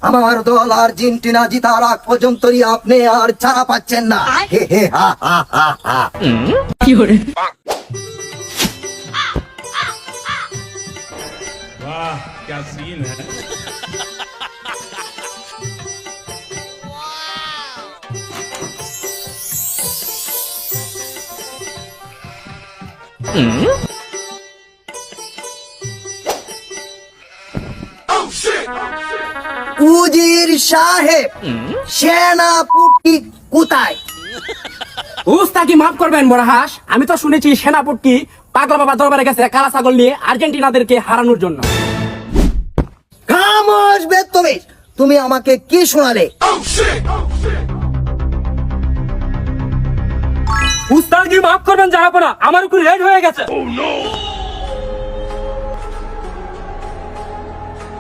আমার দল আর্জেন্টিনা জিতার আগ পর্যন্তই আপনি আর ছাড়া পাচ্ছেন না। হে হে হা হা হা হা। वाह क्या सीन है। উজির সাহেব, সেনাপতি কোথায়? উস্তাকি মাফ করবেন বড় হাঁস, আমি তো শুনেছি সেনাপতি পাগলা বাবা দরবারে গেছে কালা ছাগল নিয়ে আর্জেন্টিনাদেরকে হারানোর জন্য। খামোশ বেত্তমিজ, তুমি আমাকে কি শোনালে? উস্তাকি মাফ করবেন জাহাপনা, আমার উপর রেড হয়ে গেছে।